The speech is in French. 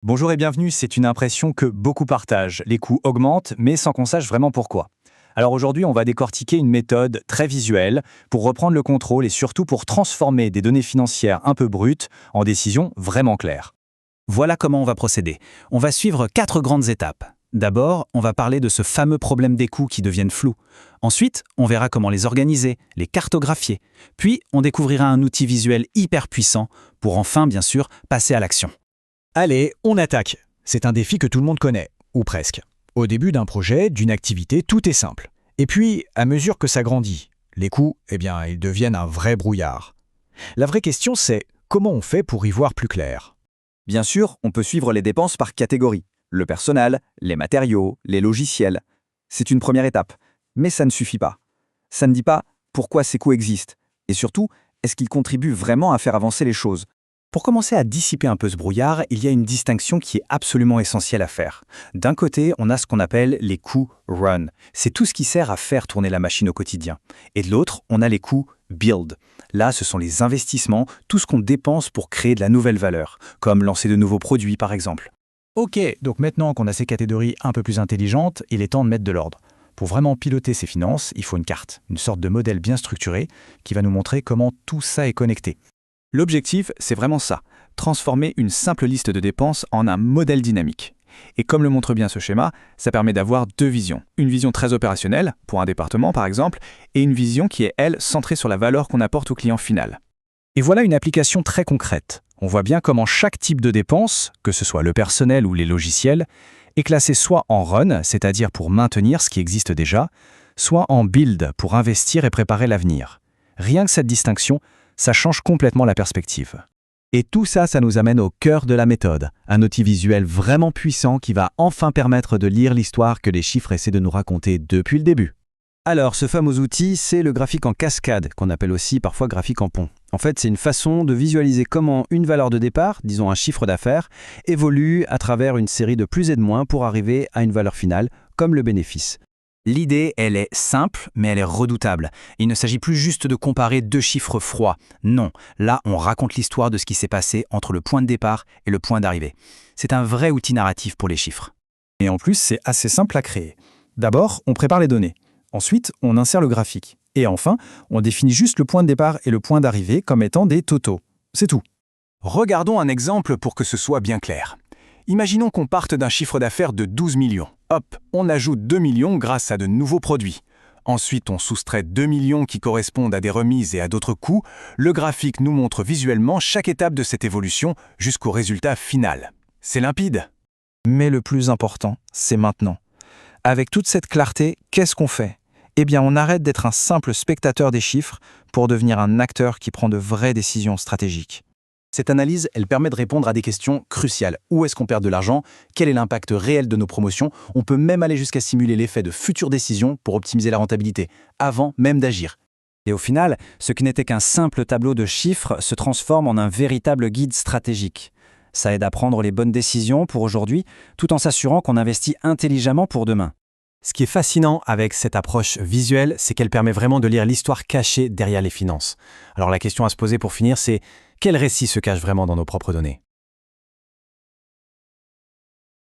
Bonjour et bienvenue, c'est une impression que beaucoup partagent. Les coûts augmentent, mais sans qu'on sache vraiment pourquoi. Alors aujourd'hui, on va décortiquer une méthode très visuelle pour reprendre le contrôle et surtout pour transformer des données financières un peu brutes en décisions vraiment claires. Voilà comment on va procéder. On va suivre 4 grandes étapes. D'abord, on va parler de ce fameux problème des coûts qui deviennent flous. Ensuite, on verra comment les organiser, les cartographier. Puis, on découvrira un outil visuel hyper puissant pour enfin, bien sûr, passer à l'action. Allez, on attaque. C'est un défi que tout le monde connaît, ou presque. Au début d'un projet, d'une activité, tout est simple. Et puis, à mesure que ça grandit, les coûts, ils deviennent un vrai brouillard. La vraie question, c'est comment on fait pour y voir plus clair? Bien sûr, on peut suivre les dépenses par catégorie. Le personnel, les matériaux, les logiciels. C'est une première étape. Mais ça ne suffit pas. Ça ne dit pas pourquoi ces coûts existent. Et surtout, est-ce qu'ils contribuent vraiment à faire avancer les choses? Pour commencer à dissiper un peu ce brouillard, il y a une distinction qui est absolument essentielle à faire. D'un côté, on a ce qu'on appelle les coûts run. C'est tout ce qui sert à faire tourner la machine au quotidien. Et de l'autre, on a les coûts build. Là, ce sont les investissements, tout ce qu'on dépense pour créer de la nouvelle valeur, comme lancer de nouveaux produits par exemple. Ok, donc maintenant qu'on a ces catégories un peu plus intelligentes, il est temps de mettre de l'ordre. Pour vraiment piloter ses finances, il faut une carte, une sorte de modèle bien structuré qui va nous montrer comment tout ça est connecté. L'objectif, c'est vraiment ça, transformer une simple liste de dépenses en un modèle dynamique. Et comme le montre bien ce schéma, ça permet d'avoir deux visions. Une vision très opérationnelle, pour un département par exemple, et une vision qui est, elle, centrée sur la valeur qu'on apporte au client final. Et voilà une application très concrète. On voit bien comment chaque type de dépense, que ce soit le personnel ou les logiciels, est classé soit en run, c'est-à-dire pour maintenir ce qui existe déjà, soit en build, pour investir et préparer l'avenir. Rien que cette distinction, ça change complètement la perspective. Et tout ça, ça nous amène au cœur de la méthode, un outil visuel vraiment puissant qui va enfin permettre de lire l'histoire que les chiffres essaient de nous raconter depuis le début. Alors, ce fameux outil, c'est le graphique en cascade, qu'on appelle aussi parfois graphique en pont. En fait, c'est une façon de visualiser comment une valeur de départ, disons un chiffre d'affaires, évolue à travers une série de plus et de moins pour arriver à une valeur finale, comme le bénéfice. L'idée, elle est simple, mais elle est redoutable. Il ne s'agit plus juste de comparer deux chiffres froids. Non, là, on raconte l'histoire de ce qui s'est passé entre le point de départ et le point d'arrivée. C'est un vrai outil narratif pour les chiffres. Et en plus, c'est assez simple à créer. D'abord, on prépare les données. Ensuite, on insère le graphique. Et enfin, on définit juste le point de départ et le point d'arrivée comme étant des totaux. C'est tout. Regardons un exemple pour que ce soit bien clair. Imaginons qu'on parte d'un chiffre d'affaires de 12 millions. Hop, on ajoute 2 millions grâce à de nouveaux produits. Ensuite, on soustrait 2 millions qui correspondent à des remises et à d'autres coûts. Le graphique nous montre visuellement chaque étape de cette évolution jusqu'au résultat final. C'est limpide. Mais le plus important, c'est maintenant. Avec toute cette clarté, qu'est-ce qu'on fait? Eh bien, on arrête d'être un simple spectateur des chiffres pour devenir un acteur qui prend de vraies décisions stratégiques. Cette analyse, elle permet de répondre à des questions cruciales. Où est-ce qu'on perd de l'argent? Quel est l'impact réel de nos promotions? On peut même aller jusqu'à simuler l'effet de futures décisions pour optimiser la rentabilité, avant même d'agir. Et au final, ce qui n'était qu'un simple tableau de chiffres se transforme en un véritable guide stratégique. Ça aide à prendre les bonnes décisions pour aujourd'hui, tout en s'assurant qu'on investit intelligemment pour demain. Ce qui est fascinant avec cette approche visuelle, c'est qu'elle permet vraiment de lire l'histoire cachée derrière les finances. Alors la question à se poser pour finir, c'est quel récit se cache vraiment dans nos propres données?